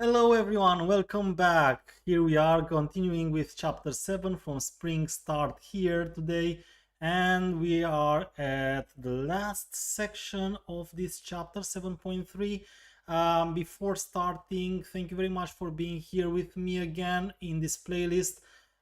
Hello everyone, welcome back. Here we are continuing with chapter 7 from Spring Start here today, and we are at the last section of this chapter 7.3. Before starting, thank you very much for being here with me again in this playlist.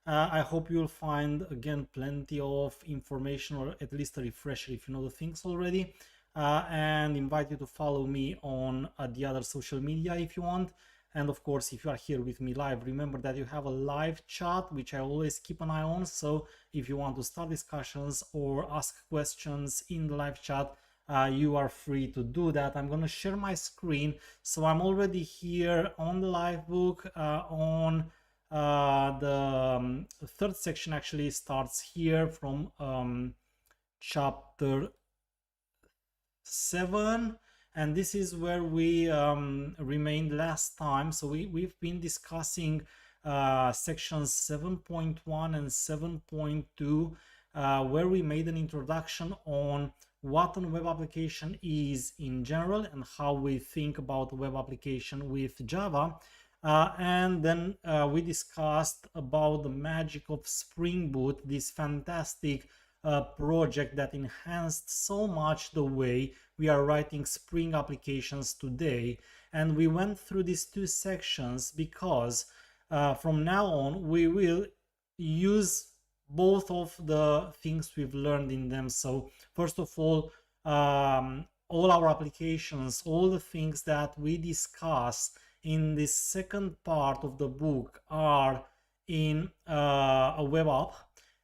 I hope you'll find again plenty of information, or at least a refresher if you know the things already, and invite you to follow me on the other social media if you want. And of course, if you are here with me live, remember that you have a live chat, which I always keep an eye on. So if you want to start discussions or ask questions in the live chat, you are free to do that. I'm going to share my screen. So I'm already here on the live book on the third section actually starts here from chapter 7, and this is where we remained last time. So we've been discussing sections 7.1 and 7.2, where we made an introduction on what a web application is in general and how we think about web application with Java. And then we discussed about the magic of Spring Boot, this fantastic project that enhanced so much the way we are writing Spring applications today. And we went through these two sections because from now on we will use both of the things we've learned in them. So first of all our applications, all the things that we discuss in this second part of the book are in a web app.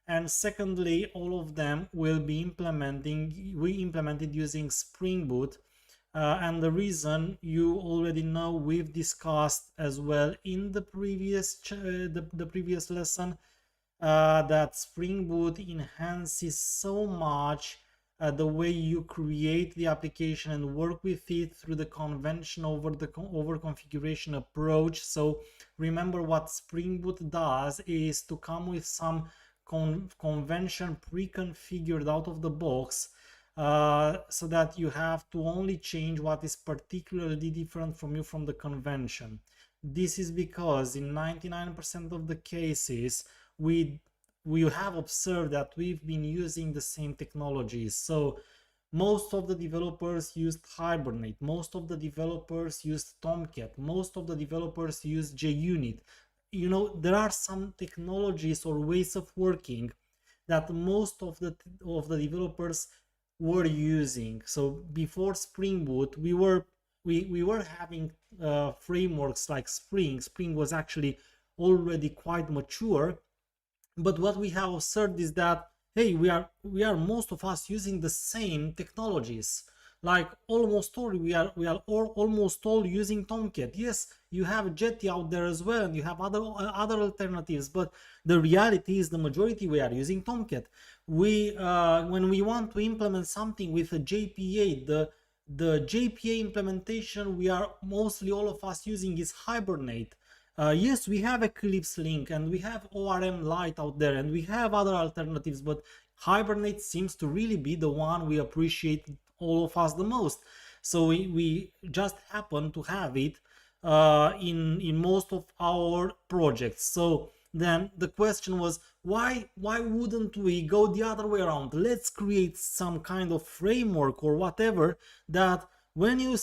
And secondly, all of them will be implemented using Spring Boot. And the reason you already know, we've discussed as well in the previous previous lesson, that Spring Boot enhances so much the way you create the application and work with it through the convention over configuration approach. So remember, what Spring Boot does is to come with some convention pre-configured out of the box, so that you have to only change what is particularly different from the convention. This is because in 99% of the cases we have observed that we've been using the same technologies. So most of the developers used Hibernate, most of the developers used Tomcat, most of the developers used JUnit. You know, there are some technologies or ways of working that most of the developers were using. So before Spring Boot, we were having frameworks like Spring. Spring was actually already quite mature, but what we have observed is that, hey, we are most of us using the same technologies. Like almost all, we are almost all using Tomcat. Yes, you have Jetty out there as well, and you have other alternatives, but the reality is the majority we are using Tomcat. We when we want to implement something with a JPA, the JPA implementation we are mostly all of us using is Hibernate. Yes, we have Eclipse Link and we have ORM Lite out there, and we have other alternatives, but Hibernate seems to really be the one we appreciate, all of us, the most. So we just happen to have it in most of our projects. So then the question was, why wouldn't we go the other way around? Let's create some kind of framework or whatever that when you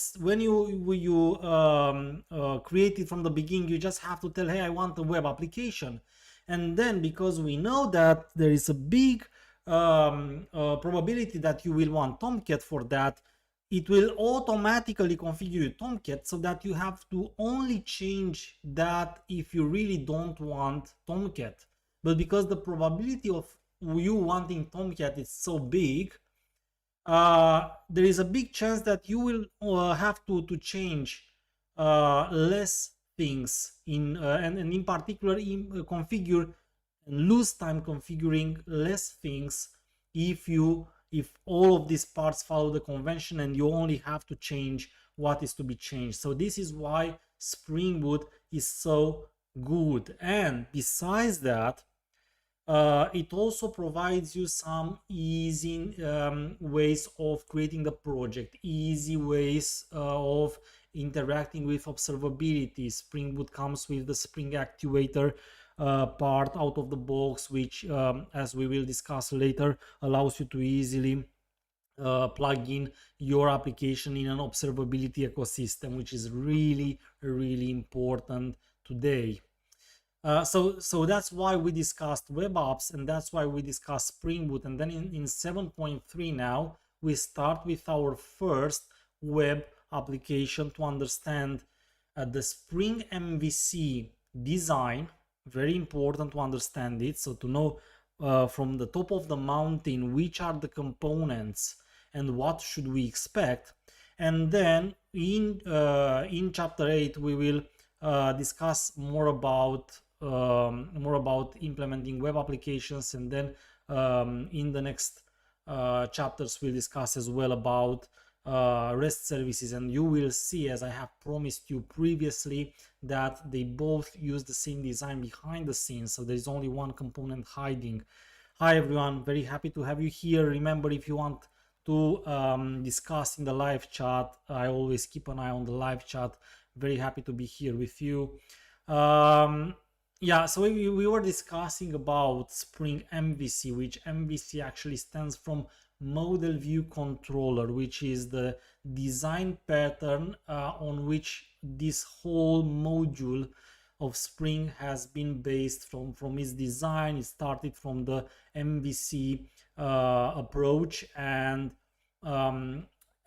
create it from the beginning, you just have to tell, hey, I want a web application. And then because we know that there is a big probability that you will want Tomcat for that, it will automatically configure Tomcat, so that you have to only change that if you really don't want Tomcat. But because the probability of you wanting Tomcat is so big, there is a big chance that you will have to change less things and in particular configure and lose time configuring less things if all of these parts follow the convention and you only have to change what is to be changed. So this is why Spring Boot is so good. And besides that, it also provides you some easy ways of creating the project, easy ways of interacting with observability. Spring Boot comes with the Spring Actuator part out of the box, which as we will discuss later, allows you to easily plug in your application in an observability ecosystem, which is really important today. So that's why we discussed web apps, and that's why we discussed Spring Boot. And then in 7.3 now we start with our first web application to understand the Spring MVC design. Very important to understand it, so to know from the top of the mountain which are the components and what should we expect. And then in chapter 8 we will discuss more about implementing web applications, and then in the next chapters we'll discuss as well about REST services. And you will see, as I have promised you previously, that they both use the same design behind the scenes, so there's only one component hiding. Hi everyone, very happy to have you here. Remember, if you want to discuss in the live chat, I always keep an eye on the live chat. Very happy to be here with you. Yeah, so we were discussing about Spring MVC, which MVC actually stands from Model View Controller, which is the design pattern on which this whole module of Spring has been based from its design. It started from the MVC approach, and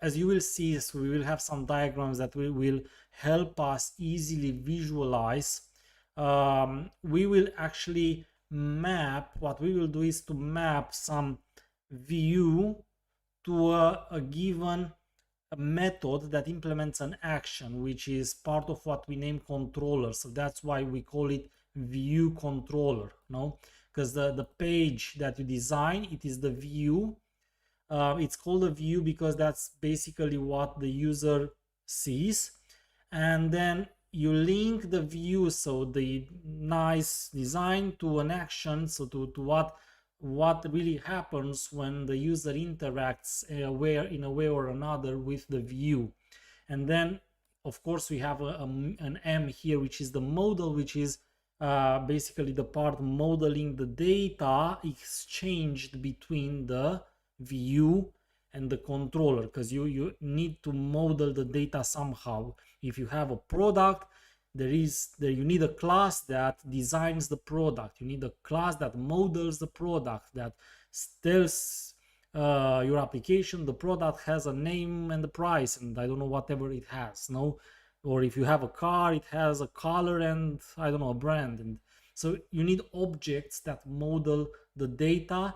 as you will see, so we will have some diagrams that will help us easily visualize. We will actually map, what we will do is to map some view to a given method that implements an action, which is part of what we name controller. So that's why we call it view controller, no? Because the page that you design, it is the view. It's called a view because that's basically what the user sees, and then you link the view, so the nice design, to an action, so to what really happens when the user interacts in a way or another with the view. And then of course we have an M here, which is the model, which is basically the part modeling the data exchanged between the view and the controller, because you need to model the data somehow. If you have a product, you need a class that designs the product, you need a class that models the product, that tells your application the product has a name and the price, and I don't know, whatever it has, no? Or if you have a car, it has a color and I don't know, a brand. And so you need objects that model the data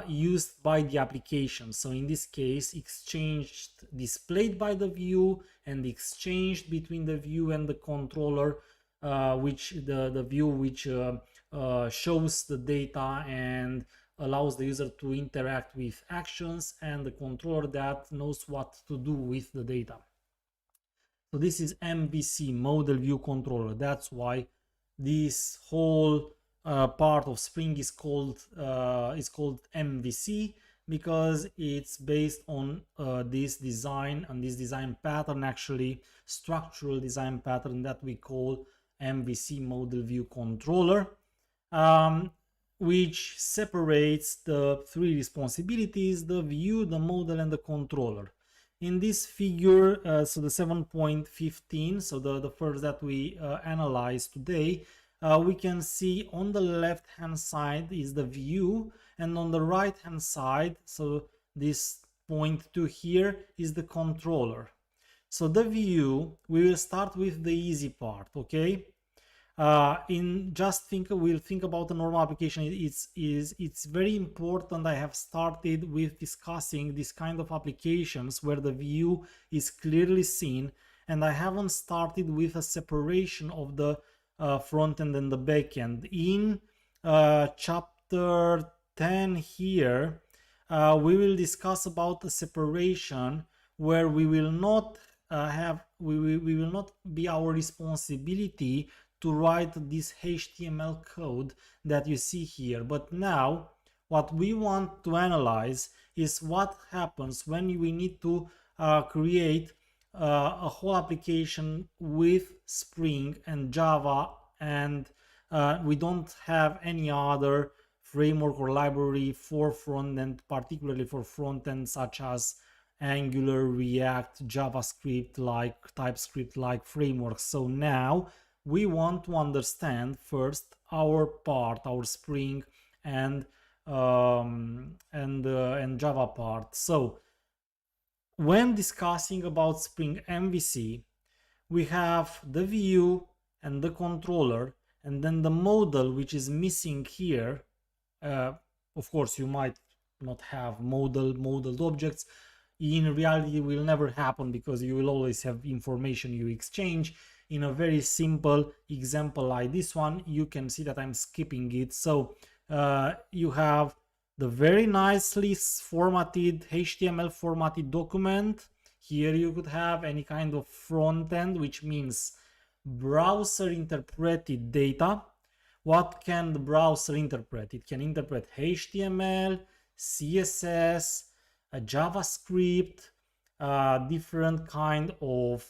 used by the application. So in this case, displayed by the view and exchanged between the view and the controller, which the view which shows the data and allows the user to interact with actions, and the controller that knows what to do with the data. So this is MVC, Model View Controller. That's why this whole part of Spring is called MVC, because it's based on this design, and this design pattern, actually structural design pattern, that we call MVC, Model View Controller, which separates the three responsibilities: the view, the model, and the controller. In this figure, so the 7.15, so the first that we analyzed today, we can see on the left hand side is the view, and on the right hand side, so this point 2 here, is the controller. So the view, we will start with the easy part, okay? We'll think about a normal application. It's very important. I have started with discussing this kind of applications where the view is clearly seen, and I haven't started with a separation of the front end and the back end. In chapter 10 here, we will discuss about the separation where we will not will not be our responsibility to write this HTML code that you see here. But now what we want to analyze is what happens when we need to create a whole application with Spring and Java, and we don't have any other framework or library for front end, particularly for front end, such as Angular, React, JavaScript, like TypeScript, like frameworks. So now we want to understand first our part, our Spring and Java part. So when discussing about Spring MVC, we have the view and the controller, and then the model, which is missing here. Of course, you might not have modeled objects. In reality, it will never happen because you will always have information you exchange. In a very simple example like this one, you can see that I'm skipping it. So you have the very nicely formatted HTML formatted document. Here you could have any kind of front end, which means browser interpreted data. What can the browser interpret? It can interpret HTML, CSS, JavaScript, different kind of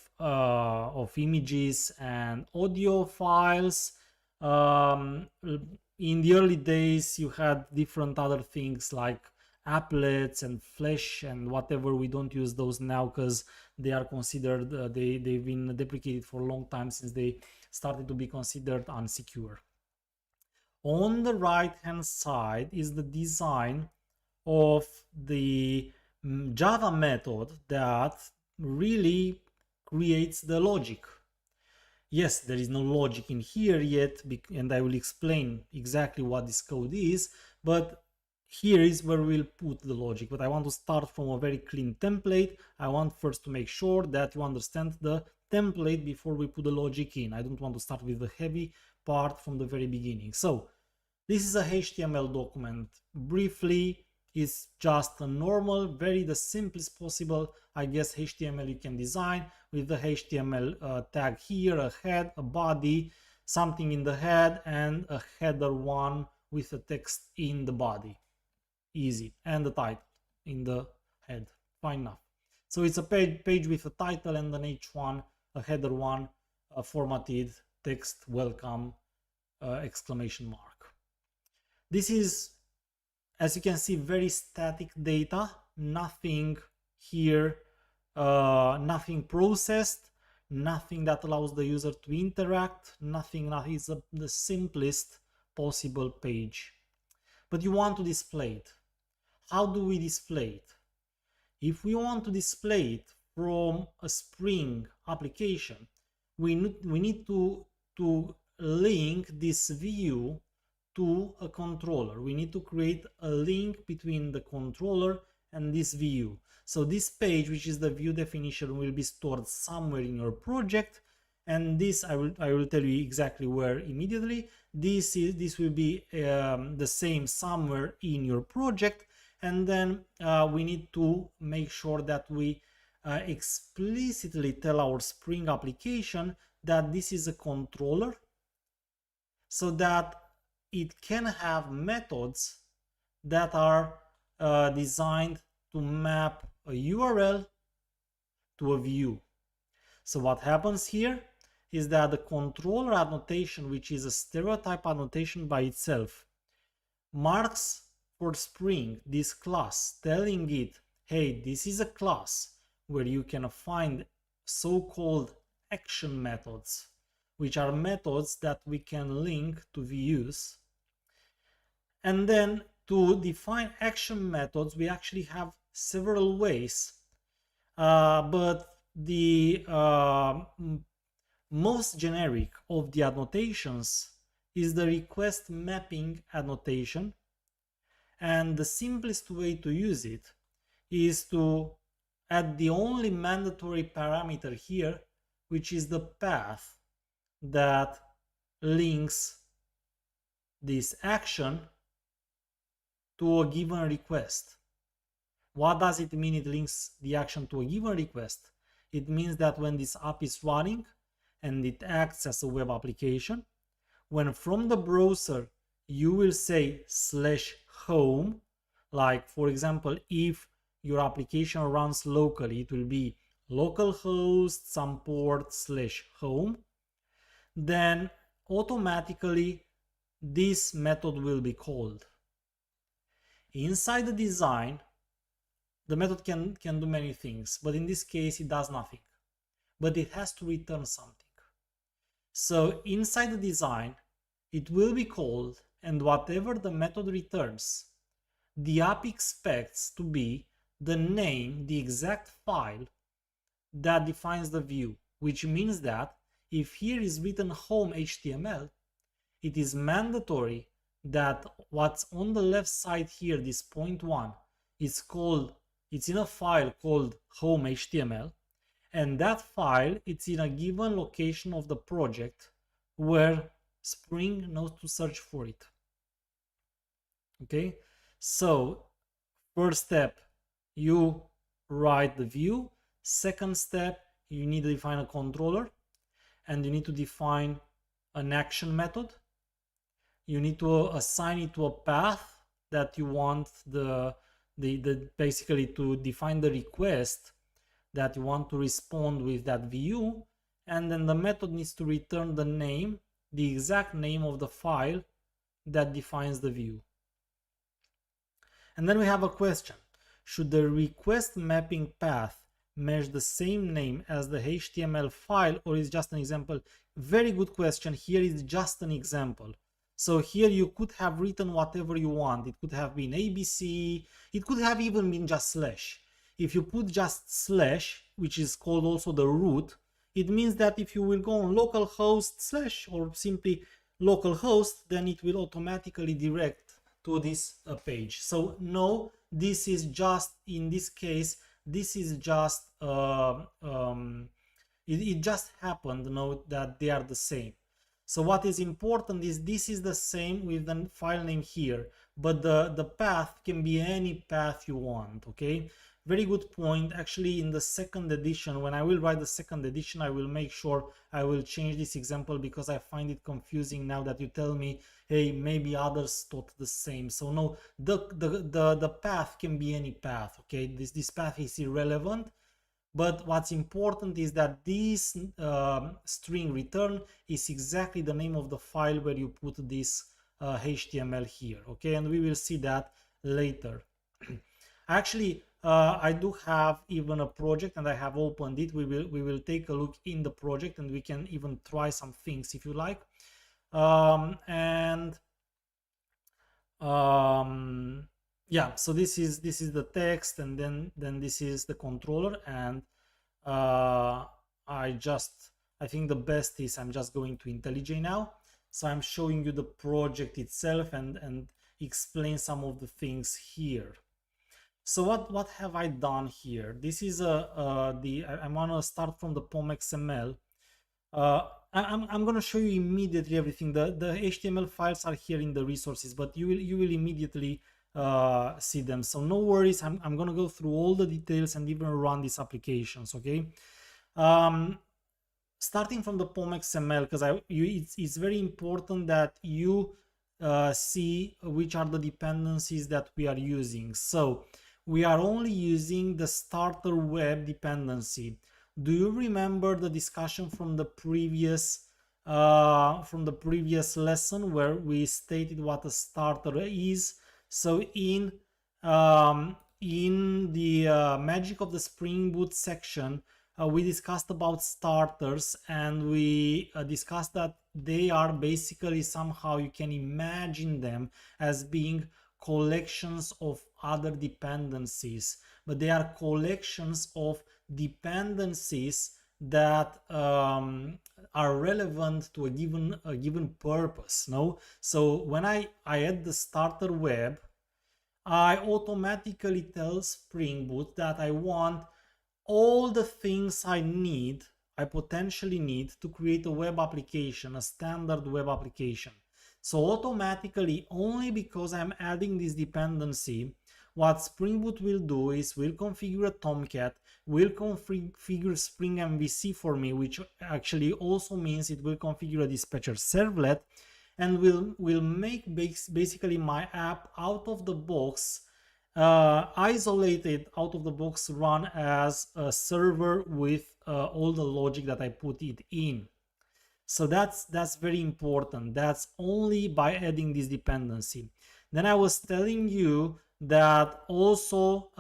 images and audio files. In the early days, you had different other things like applets and flash and whatever. We don't use those now because they are considered, they've been deprecated for a long time since they started to be considered unsecure. On the right hand side is the design of the Java method that really creates the logic. Yes, there is no logic in here yet, and I will explain exactly what this code is, but here is where we'll put the logic. But I want to start from a very clean template. I want first to make sure that you understand the template before we put the logic in. I don't want to start with the heavy part from the very beginning. So this is a HTML document. Briefly, it's just a normal, the simplest possible, I guess, HTML you can design with the HTML tag here, a head, a body, something in the head, and a header one with a text in the body. Easy. And the title in the head. Fine enough. So it's a page with a title and an H1, a header one, a formatted text, welcome, exclamation mark. This is, as you can see, very static data, nothing here, nothing processed, nothing that allows the user to interact, nothing. It's the simplest possible page. But you want to display it. How do we display it? If we want to display it from a Spring application, we need to link this view to a controller. We need to create a link between the controller and this view. So this page, which is the view definition, will be stored somewhere in your project, and this I will tell you exactly where immediately. This will be the same somewhere in your project, and then we need to make sure that we explicitly tell our Spring application that this is a controller, so that it can have methods that are designed to map a URL to a view. So what happens here is that the controller annotation, which is a stereotype annotation by itself, marks for Spring this class, telling it, hey, this is a class where you can find so-called action methods, which are methods that we can link to views. And then to define action methods, we actually have several ways, but the most generic of the annotations is the request mapping annotation, and the simplest way to use it is to add the only mandatory parameter here, which is the path that links this action to a given request. What does it mean it links the action to a given request? It means that when this app is running and it acts as a web application, when from the browser you will say /home, like for example, if your application runs locally, it will be localhost some port /home, then automatically this method will be called. Inside the design, the method can do many things, but in this case it does nothing, but it has to return something. So inside the design, it will be called, and whatever the method returns, the app expects to be the name, the exact file that defines the view, which means that if here is written home HTML, it is mandatory that what's on the left side here, this point one, is called, it's in a file called home HTML, and that file, it's in a given location of the project where Spring knows to search for it. Okay, so first step, you write the view. Second step, you need to define a controller, and you need to define an action method. You need to assign it to a path that you want the basically to define the request that you want to respond with that view, and then the method needs to return the name, the exact name of the file that defines the view. And then we have a question: should the request mapping path match the same name as the HTML file, or is just an example? Very good question. Here is just an example. So here you could have written whatever you want. It could have been ABC, it could have even been just slash. If you put just slash, which is called also the root, it means that if you will go on localhost slash or simply localhost, then it will automatically direct to this page. So no, this is just, in this case, this is just it just happened, note that they are the same. So what is important is this is the same with the file name here, but the path can be any path you want. Okay, very good point. Actually, in the second edition, when I will write the second edition, I will make sure I will change this example, because I find it confusing now that you tell me, hey, maybe others thought the same. So no, the path can be any path. Okay, this path is irrelevant. But what's important is that this string return is exactly the name of the file where you put this HTML here. Okay, and we will see that later. Actually, I do have even a project, and I have opened it. We will take a look in the project, and we can even try some things if you like. Yeah, so this is the text, and then this is the controller, and I think the best is I'm just going to IntelliJ now. So I'm showing you the project itself and explain some of the things here. So what have I done here? This is I want to start from the POM XML. I'm going to show you immediately everything. The HTML files are here in the resources, but you will immediately see them. So no worries. I'm going to go through all the details and even run these applications. Okay. Starting from the POM XML, because it's very important that you see which are the dependencies that we are using. So we are only using the starter web dependency. Do you remember the discussion from the previous lesson where we stated what a starter is? So in the magic of the Spring Boot section, we discussed about starters, and we discussed that they are basically, somehow you can imagine them as being collections of other dependencies, but they are collections of dependencies that are relevant to a given purpose. No, so when I add the starter web, I automatically tell Spring Boot that I want all the things I potentially need to create a web application, a standard web application. So automatically, only because I'm adding this dependency, what Spring Boot will do is will configure a Tomcat, will configure Spring MVC for me, which actually also means it will configure a dispatcher servlet, and will make basically my app out of the box isolated out of the box run as a server with all the logic that I put it in. So that's very important. That's only by adding this dependency. Then I was telling you that also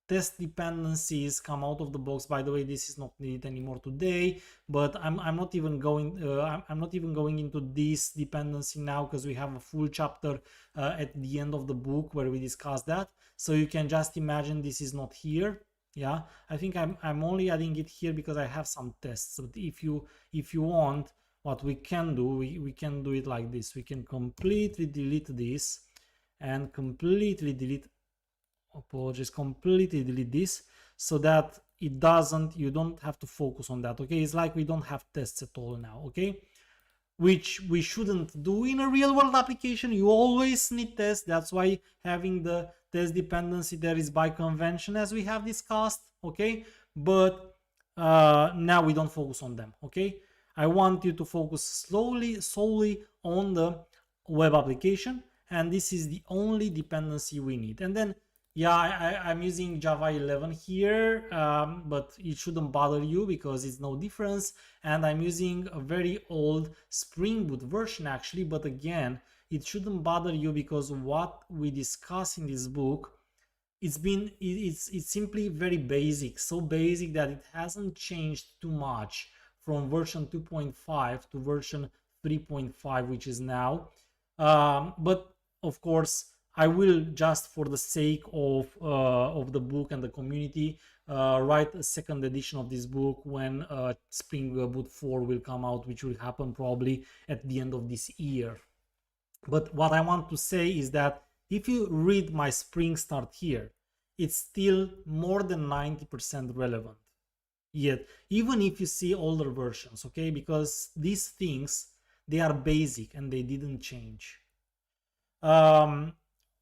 test dependencies come out of the box. By the way, this is not needed anymore today, but I'm not even going I'm not even going into this dependency now, because we have a full chapter at the end of the book where we discuss that. So you can just imagine this is not here. Yeah, I think I'm only adding it here because I have some tests. But if you want, what we can do, we can do it like this. We can completely delete this and completely delete, apologies, completely delete this, so that it doesn't, you don't have to focus on that. Okay, it's like we don't have tests at all now. Okay, which we shouldn't do in a real world application. You always need tests. That's why having the test dependency there is by convention, as we have discussed. Okay, but now we don't focus on them. Okay, I want you to focus solely on the web application, and this is the only dependency we need. And then yeah, I'm using Java 11 here, but it shouldn't bother you because it's no difference. And I'm using a very old Spring Boot version actually, but again, it shouldn't bother you because what we discuss in this book, it's simply very basic, so basic that it hasn't changed too much from version 2.5 to version 3.5, which is now. But of course, I will, just for the sake of the book and the community, write a second edition of this book when Spring Boot 4 will come out, which will happen probably at the end of this year. But what I want to say is that if you read my Spring Start here, it's still more than 90% relevant. Yet, even if you see older versions, okay, because these things, they are basic and they didn't change.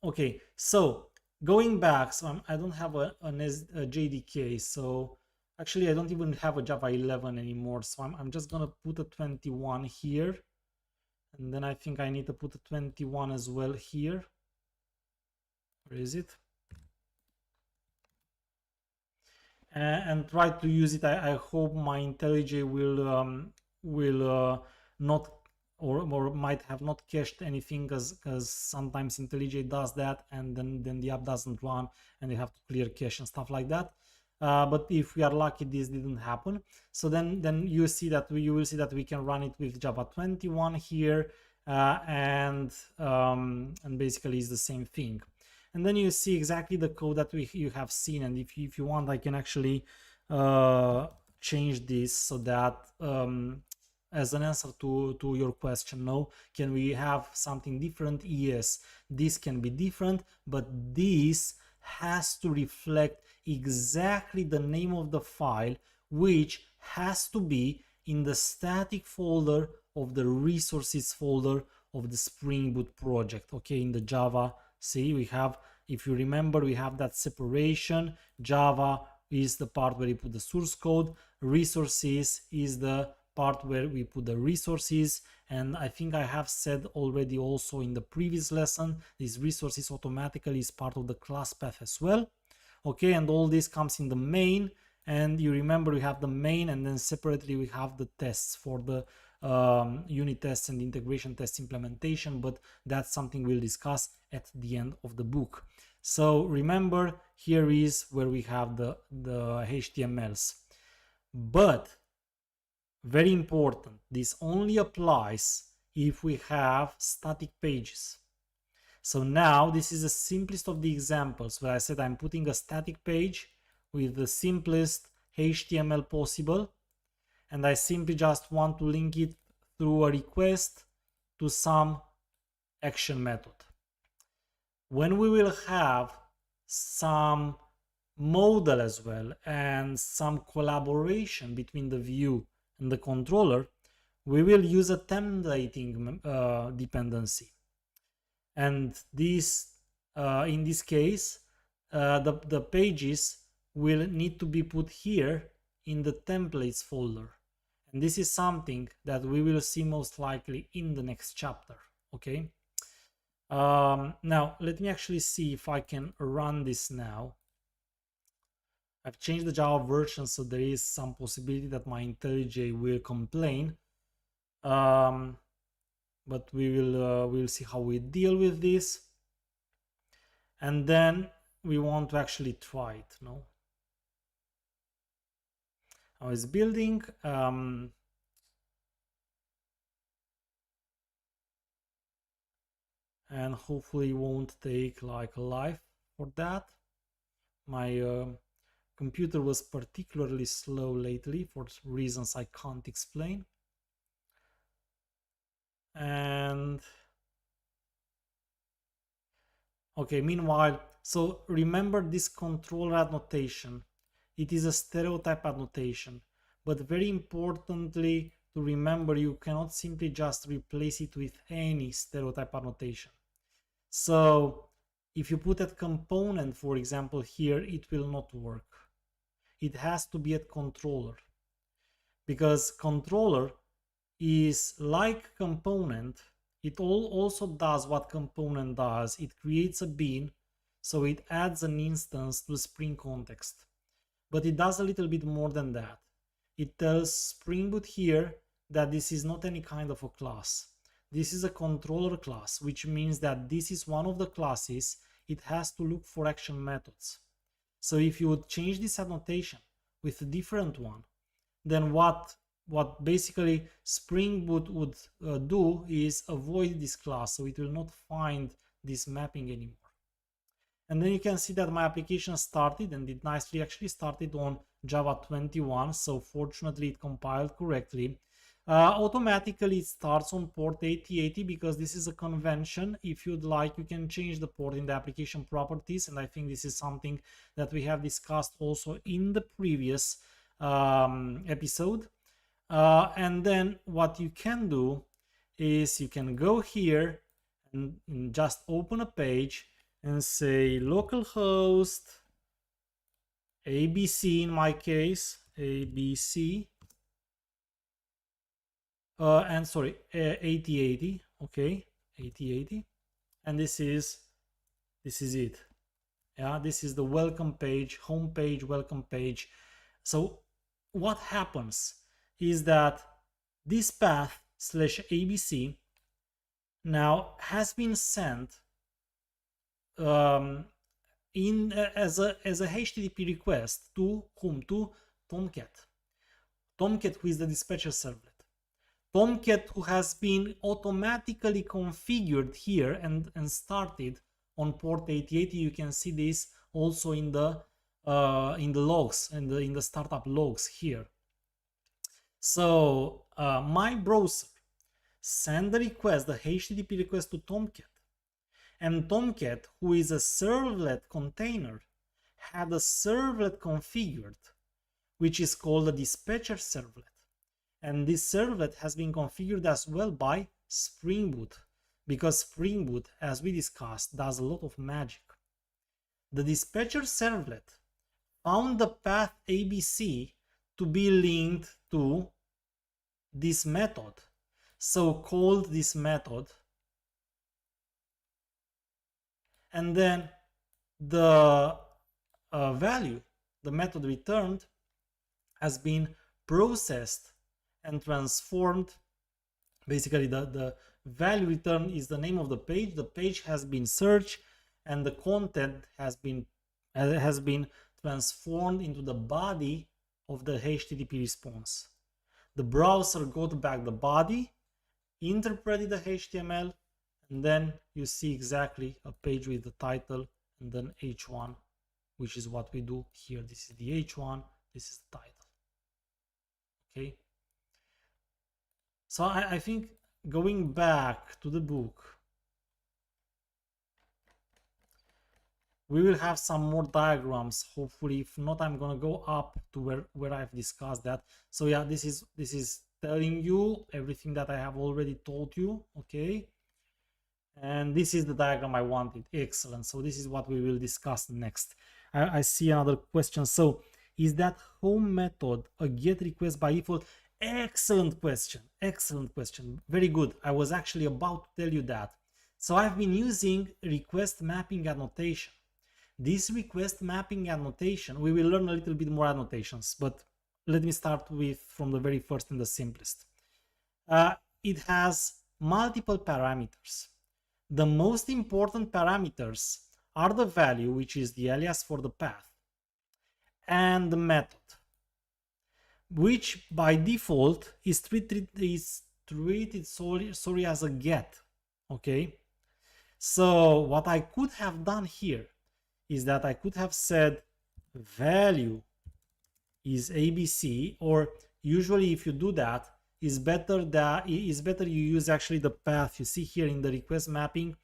Okay, so going back, so I don't have a JDK, so actually I don't even have a Java 11 anymore, so I'm just gonna put a 21 here, and then I think I need to put a 21 as well here. Where is it? And try to use it. I hope my IntelliJ will not or might have not cached anything, because sometimes IntelliJ does that, and then the app doesn't run and they have to clear cache and stuff like that. But if we are lucky, this didn't happen. So then you see that you will see that we can run it with Java 21 here, and basically it's the same thing. And then you see exactly the code that you have seen, and if you want, I can actually change this so that as an answer to your question, no, can we have something different? Yes, this can be different, but this has to reflect exactly the name of the file, which has to be in the static folder of the resources folder of the Spring Boot project. Okay, in the Java, see, we have, if you remember, we have that separation. Java is the part where you put the source code, resources is the part where we put the resources. And I think I have said already also in the previous lesson, these resources automatically is part of the class path as well. Okay, and all this comes in the main, and you remember we have the main, and then separately we have the tests for the unit tests and integration test implementation, but that's something we'll discuss at the end of the book. So remember, here is where we have the HTMLs. But very important, this only applies if we have static pages. So now this is the simplest of the examples where I said I'm putting a static page with the simplest HTML possible, and I simply just want to link it through a request to some action method. When we will have some modal as well and some collaboration between the view and the controller, we will use a templating dependency. And this, in this case, the pages will need to be put here in the templates folder. And this is something that we will see most likely in the next chapter. Okay. Now let me actually see if I can run this now. I've changed the Java version, so there is some possibility that my IntelliJ will complain. But we'll see how we deal with this. And then we want to actually try it, no? Now it's building. And hopefully it won't take like a life for that. My computer was particularly slow lately for reasons I can't explain. And okay, meanwhile, so remember this controller annotation. It is a stereotype annotation, but very importantly to remember, you cannot simply just replace it with any stereotype annotation. So if you put a component, for example, here, it will not work. It has to be a controller, because controller is like component. It also does what component does. It creates a bean, so it adds an instance to the Spring context. But it does a little bit more than that. It tells Spring Boot here that this is not any kind of a class. This is a controller class, which means that this is one of the classes. It has to look for action methods. So if you would change this annotation with a different one, then what basically Spring Boot would do is avoid this class, so it will not find this mapping anymore. And then you can see that my application started, and it nicely actually started on Java 21, so fortunately it compiled correctly. Automatically it starts on port 8080 because this is a convention. If you'd like, you can change the port in the application properties, and I think this is something that we have discussed also in the previous episode. And then what you can do is you can go here and just open a page and say localhost ABC, in my case ABC, and sorry, 8080, okay, 8080, and this is it. Yeah, this is the welcome page, home page, welcome page. So what happens is that this path /ABC now has been sent in as a HTTP request to whom? To Tomcat. Tomcat, who is the dispatcher servlet. Tomcat, who has been automatically configured here and started on port 8080. You can see this also in the logs and in the startup logs here. So my browser send the request, the HTTP request, to Tomcat, and Tomcat, who is a servlet container, had a servlet configured, which is called a dispatcher servlet. And this servlet has been configured as well by Spring Boot, because Spring Boot, as we discussed, does a lot of magic. The dispatcher servlet found the path ABC to be linked to this method, so called this method, and then the value the method returned has been processed and transformed. Basically the value returned is the name of the page has been searched, and the content has been transformed into the body of the HTTP response. The browser got back the body, interpreted the HTML, and then you see exactly a page with the title and then h1, which is what we do here. This is the h1, this is the title. Okay, so I think going back to the book, we will have some more diagrams, hopefully. If not, I'm gonna go up to where I've discussed that. So yeah, this is telling you everything that I have already told you. Okay, and this is the diagram I wanted. Excellent. So this is what we will discuss next. I see another question. So is that home method a get request by default? Excellent question. Excellent question. Very good. I was actually about to tell you that. So I've been using request mapping annotation. This request mapping annotation, we will learn a little bit more annotations, but let me start with from the very first and the simplest. It has multiple parameters. The most important parameters are the value, which is the alias for the path, and the method, which by default is treated as a get. Okay, so what I could have done here is that I could have said value is ABC, or usually if you do that, is better you use actually the path. You see here in the request mapping,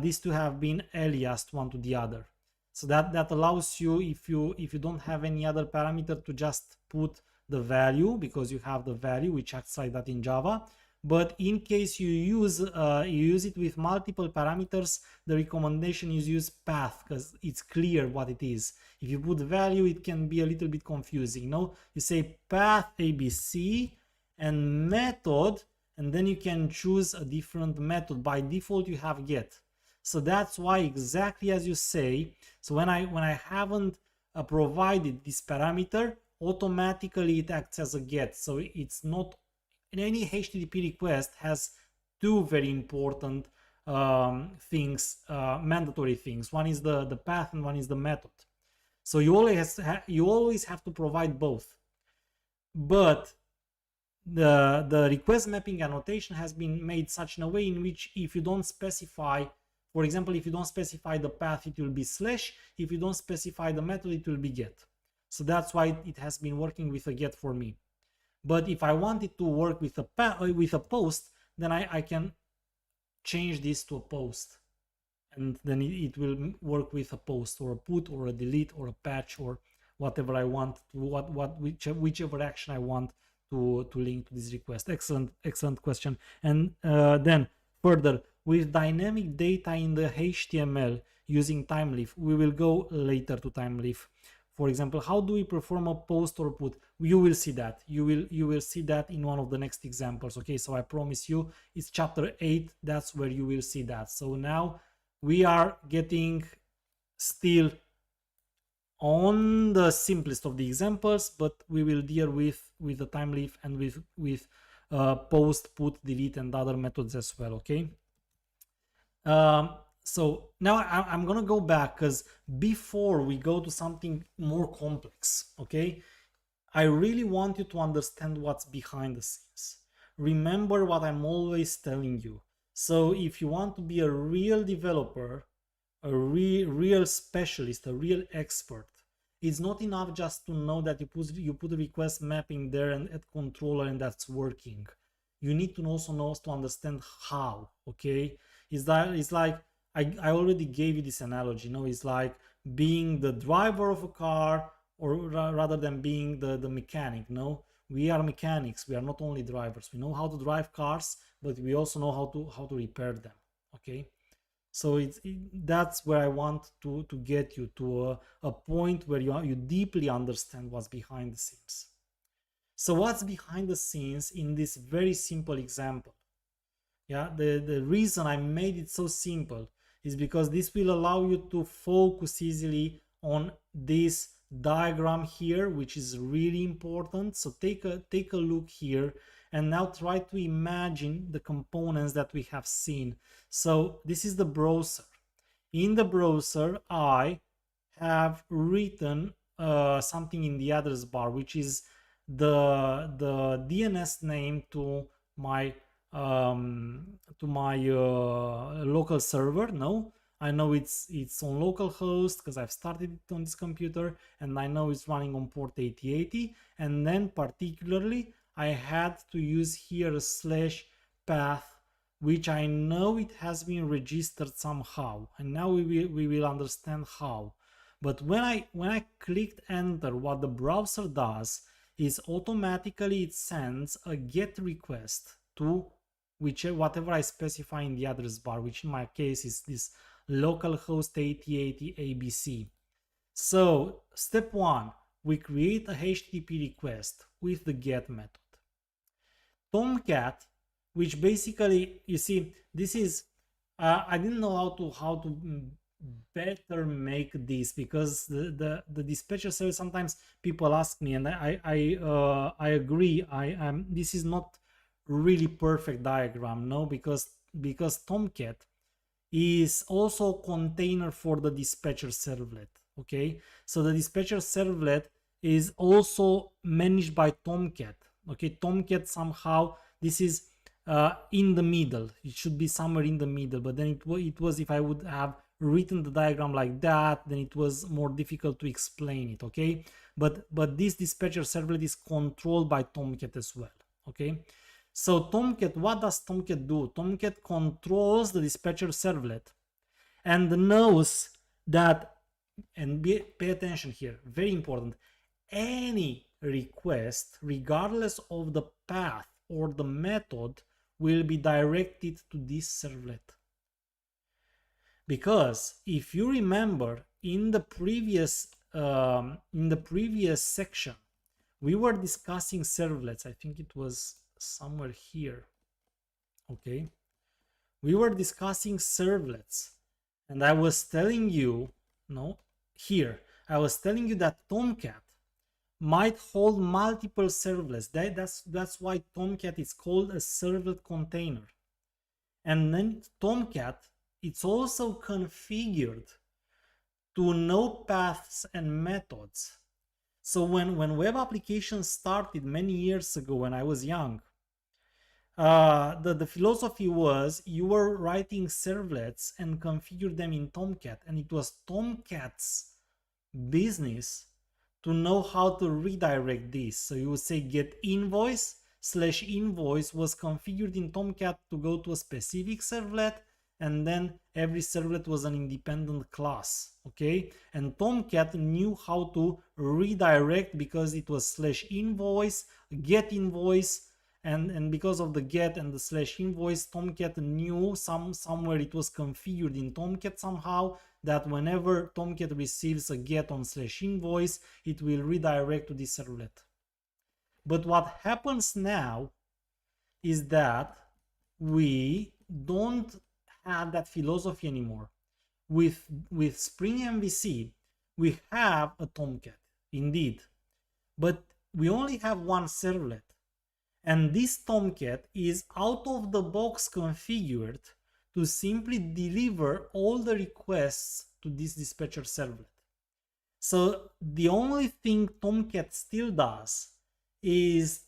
these two have been aliased one to the other. So that allows you, if you don't have any other parameter, to just put the value, because you have the value which acts like that in Java. But in case you use it with multiple parameters, the recommendation is use path, because it's clear what it is. If you put value, it can be a little bit confusing. No, you say path ABC and method, and then you can choose a different method. By default, you have get. So that's why, exactly as you say, so when I haven't provided this parameter, automatically it acts as a get. So it's not, in any HTTP request has two very important things, mandatory things. One is the path and one is the method. So you always have to provide both. But the request mapping annotation has been made such in a way in which, if you don't specify, for example, if you don't specify the path, it will be slash. If you don't specify the method, it will be get. So that's why it has been working with a get for me. But if I want it to work with a post, then I can change this to a post, and then it will work with a post or a put or a delete or a patch or whatever I want to, whichever action I want to link to this request. Excellent question. And then further, with dynamic data in the HTML using timeleaf, we will go later to timeleaf. For example, how do we perform a post or put? You will see that. You will see that in one of the next examples. Okay, so I promise you, it's chapter 8. That's where you will see that. So now we are getting still on the simplest of the examples, but we will deal with the timeleaf and with post, put, delete, and other methods as well. Okay. So now I'm gonna go back, because before we go to something more complex, okay, I really want you to understand what's behind the scenes. Remember what I'm always telling you. So if you want to be a real developer, a real specialist, a real expert, it's not enough just to know that you put a request mapping there and at controller and that's working. You need to also know to understand how. Okay, it's like I already gave you this analogy. It's like being the driver of a car, or rather than being the mechanic. We are mechanics. We are not only drivers. We know how to drive cars, but we also know how to repair them. Okay, so that's where I want to get you to a point where you deeply understand what's behind the scenes. So what's behind the scenes in this very simple example? Yeah, the reason I made it so simple is because this will allow you to focus easily on this diagram here, which is really important. So take a look here, and now try to imagine the components that we have seen. So this is the browser. In the browser, I have written something in the address bar, which is the DNS name to my local server. I know it's on localhost because I've started it on this computer, and I know it's running on port 8080. And then particularly I had to use here a /path, which I know it has been registered somehow, and now we will understand how. But when I clicked enter, what the browser does is automatically it sends a GET request to whatever I specify in the address bar, which in my case is this localhost 8080 ABC. So step 1, we create a HTTP request with the GET method. Tomcat, which basically, you see, this is I didn't know how to better make this, because the dispatcher service, sometimes people ask me, and I agree, I am, this is not really perfect diagram, no, because Tomcat is also container for the dispatcher servlet. Okay, so the dispatcher servlet is also managed by Tomcat. Okay, Tomcat somehow, this is in the middle, it should be somewhere in the middle, but then it was, if I would have written the diagram like that, then it was more difficult to explain it. Okay, but this dispatcher servlet is controlled by Tomcat as well. Okay, so Tomcat, what does Tomcat do? Tomcat controls the dispatcher servlet and knows that, and pay attention here, very important, any request, regardless of the path or the method, will be directed to this servlet. Because if you remember, in the previous section, we were discussing servlets. I think it was somewhere here. Okay, we were discussing servlets, and I was telling you, no, here, I was telling you that Tomcat might hold multiple servlets. That's why Tomcat is called a servlet container. And then Tomcat, it's also configured to know paths and methods. So when web applications started many years ago, when I was young, the philosophy was, you were writing servlets and configure them in Tomcat, and it was Tomcat's business to know how to redirect this. So you would say get invoice / invoice was configured in Tomcat to go to a specific servlet, and then every servlet was an independent class. Okay, and Tomcat knew how to redirect, because it was / invoice, get invoice, and because of the get and the / invoice, Tomcat knew somewhere it was configured in Tomcat somehow that whenever Tomcat receives a get on / invoice, it will redirect to this servlet. But what happens now is that we don't have that philosophy anymore. With Spring MVC, we have a Tomcat, indeed, but we only have one servlet. And this Tomcat is out of the box configured to simply deliver all the requests to this dispatcher servlet. So the only thing Tomcat still does is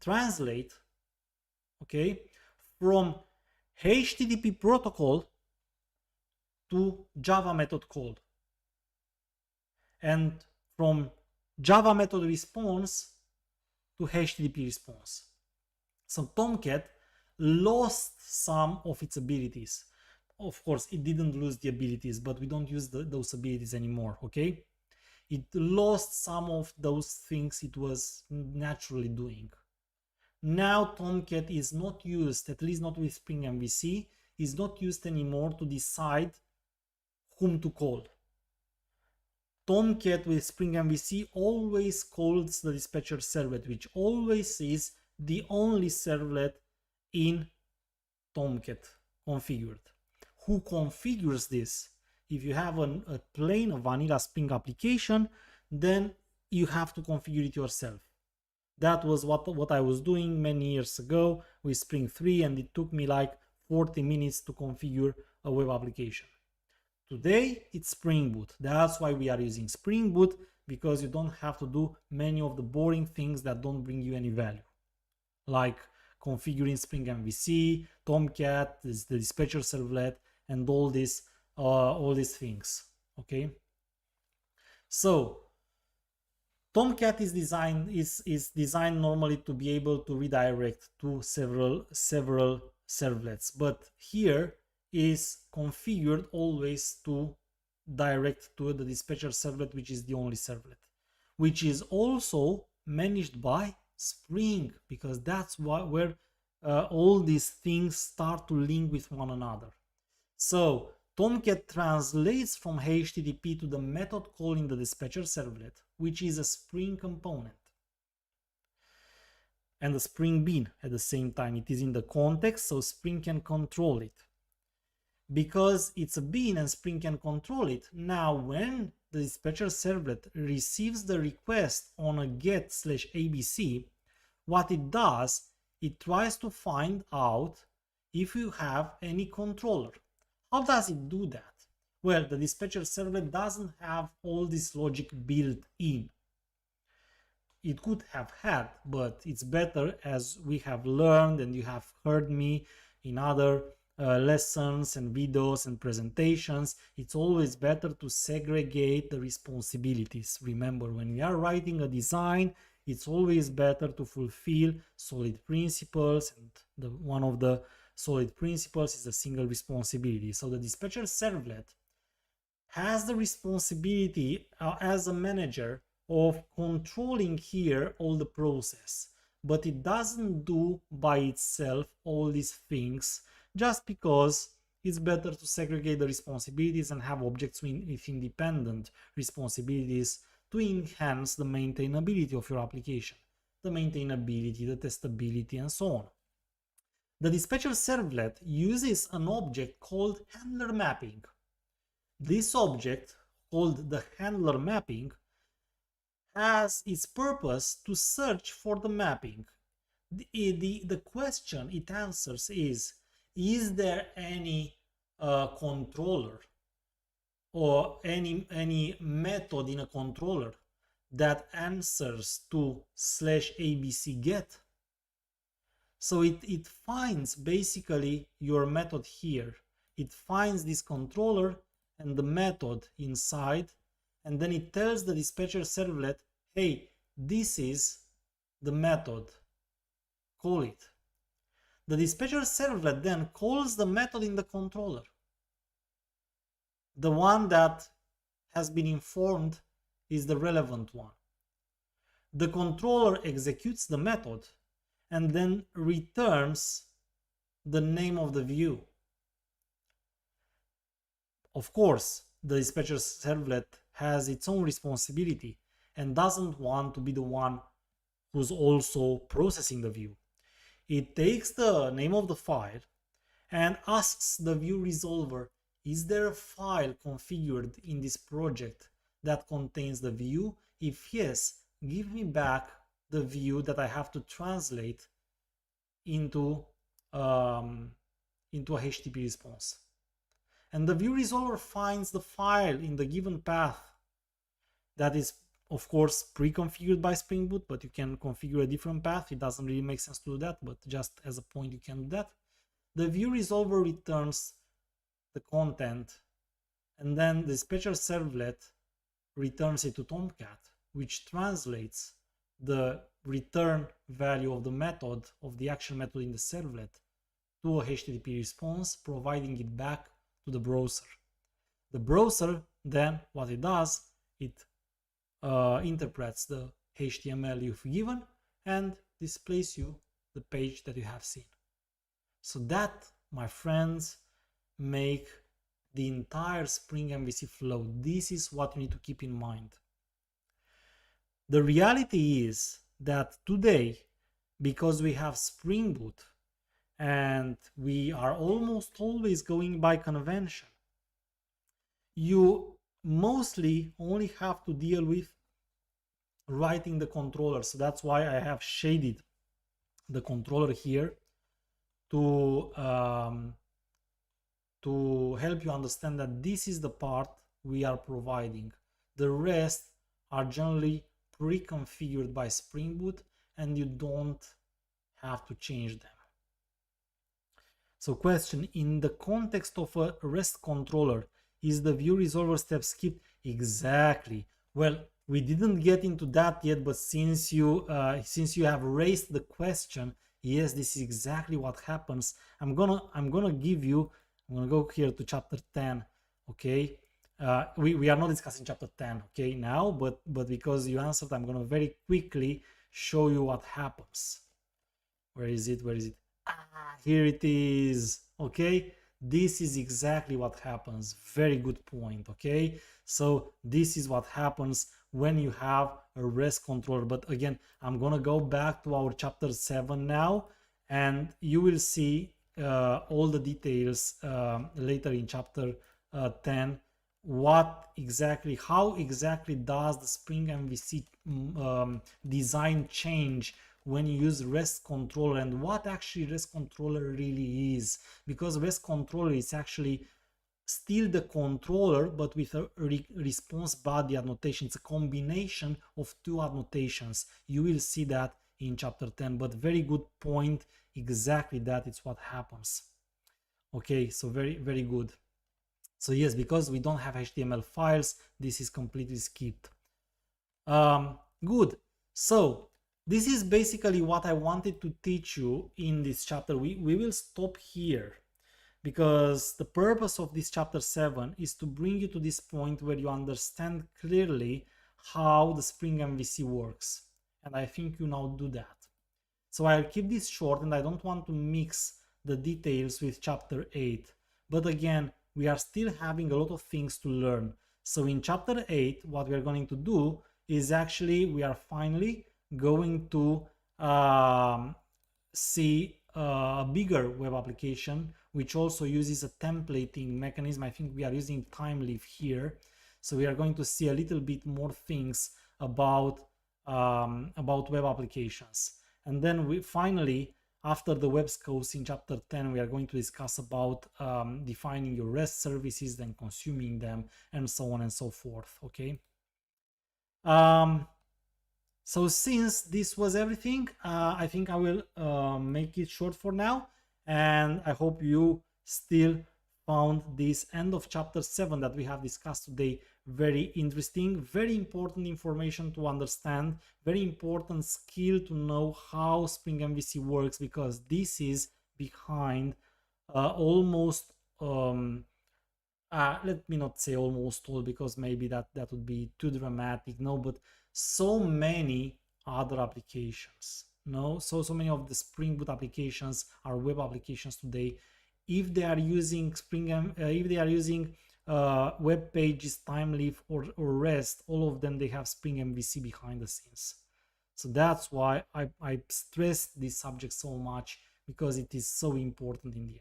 translate, okay, from HTTP protocol to Java method call, and from Java method response to HTTP response. So Tomcat lost some of its abilities. Of course, it didn't lose the abilities, but we don't use those abilities anymore. Okay, it lost some of those things it was naturally doing. Now Tomcat is not used, at least not with Spring MVC, is not used anymore to decide whom to call. Tomcat with Spring MVC always calls the dispatcher servlet, which always is the only servlet in Tomcat configured. Who configures this? If you have a plain vanilla Spring application, then you have to configure it yourself. That was what I was doing many years ago with Spring 3, and it took me like 40 minutes to configure a web application. Today it's Spring Boot. That's why we are using Spring Boot, because you don't have to do many of the boring things that don't bring you any value, like configuring Spring MVC, Tomcat, the dispatcher servlet, and all these things. Okay, so Tomcat is designed normally to be able to redirect to several servlets, but here is configured always to direct to the dispatcher servlet, which is the only servlet, which is also managed by Spring, because that's where all these things start to link with one another. So Tomcat translates from HTTP to the method calling the dispatcher servlet, which is a Spring component. and the Spring Bean at the same time. It is in the context, so Spring can control it. Because it's a bean and Spring can control it, now when the dispatcher servlet receives the request on a get/abc, what it does, it tries to find out if you have any controller. How does it do that? Well, the dispatcher servlet doesn't have all this logic built in. It could have had, but it's better, as we have learned and you have heard me in other lessons and videos and presentations, it's always better to segregate the responsibilities. Remember, when we are writing a design, it's always better to fulfill solid principles, and one of the solid principles is a single responsibility. So the dispatcher servlet has the responsibility as a manager of controlling here all the process, but it doesn't do by itself all these things, just because it's better to segregate the responsibilities and have objects with independent responsibilities to enhance the maintainability of your application, the maintainability, the testability, and so on. The dispatcher servlet uses an object called handler mapping. This object, called the handler mapping, has its purpose to search for the mapping. The question it answers is there any controller or any method in a controller that answers to /abc get? So it finds basically your method here. It finds this controller and the method inside, and then it tells the dispatcher servlet, hey, this is the method, call it. The dispatcher servlet then calls the method in the controller, the one that has been informed is the relevant one. The controller executes the method and then returns the name of the view. Of course, the dispatcher servlet has its own responsibility and doesn't want to be the one who's also processing the view. It takes the name of the file and asks the view resolver, is there a file configured in this project that contains the view? If yes, give me back the view that I have to translate into a HTTP response. And the view resolver finds the file in the given path that is, of course, pre-configured by Spring Boot, but you can configure a different path. It doesn't really make sense to do that, but just as a point, you can do that. The view resolver returns the content, and then the dispatcher servlet returns it to Tomcat, which translates the return value of the method, of the action method in the servlet, to a HTTP response, providing it back to the browser. The browser then, what it does, it interprets the HTML you've given and displays you the page that you have seen. So that, my friends, make the entire Spring MVC flow. This is what you need to keep in mind. The reality is that today, because we have Spring Boot and we are almost always going by convention, you mostly only have to deal with writing the controller. So that's why I have shaded the controller here to help you understand that this is the part we are providing. The rest are generally pre-configured by Spring Boot and you don't have to change them. So question, in the context of a REST controller, is the view resolver step skipped? Exactly. Well, we didn't get into that yet, but since you have raised the question, yes, this is exactly what happens. I'm gonna go here to chapter 10. Okay, we are not discussing chapter 10 okay now, but because you answered, I'm gonna very quickly show you what happens. Where is it? Here it is. Okay, this is exactly what happens. Very good point. Okay, so this is what happens when you have a REST controller. But again, I'm gonna go back to our chapter 7 now, and you will see all the details later in chapter 10. How exactly does the Spring MVC design change when you use REST controller, and what actually REST controller really is, because REST controller is actually still the controller but with a response body annotation. It's a combination of two annotations. You will see that in chapter 10, but very good point. Exactly, that is what happens. Okay, so very good. So yes, because we don't have HTML files, this is completely skipped. Good. So this is basically what I wanted to teach you in this chapter. We will stop here, because the purpose of this chapter 7 is to bring you to this point where you understand clearly how the Spring MVC works. And I think you now do that. So I'll keep this short, and I don't want to mix the details with chapter 8. But again, we are still having a lot of things to learn. So in chapter 8, what we're going to do is actually, we are finally going to see a bigger web application, which also uses a templating mechanism. I think we are using TimeLeaf here. So we are going to see a little bit more things about web applications. And then we finally, after the web scopes in chapter 10, we are going to discuss about defining your REST services, then consuming them, and so on and so forth. Okay. So since this was everything, I think I will make it short for now, and I hope you still found this end of chapter 7 that we have discussed today very interesting, very important information to understand, very important skill to know how Spring MVC works, because this is behind almost let me not say almost all, because maybe that would be too dramatic. No, but so many other applications. No, so many of the Spring Boot applications are web applications today. If they are using if they are using web pages, TimeLeaf, or REST, all of them, they have Spring MVC behind the scenes. So that's why I stress this subject so much, because it is so important in the end.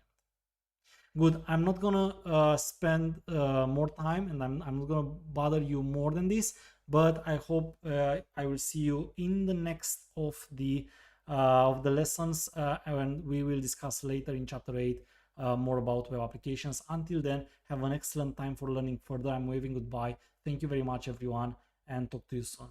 Good. I'm not gonna spend more time, and I'm not gonna bother you more than this, but I hope I will see you in the next of the lessons, and we will discuss later in chapter 8 more about web applications. Until then, have an excellent time for learning further. I'm waving goodbye. Thank you very much, everyone, and talk to you soon.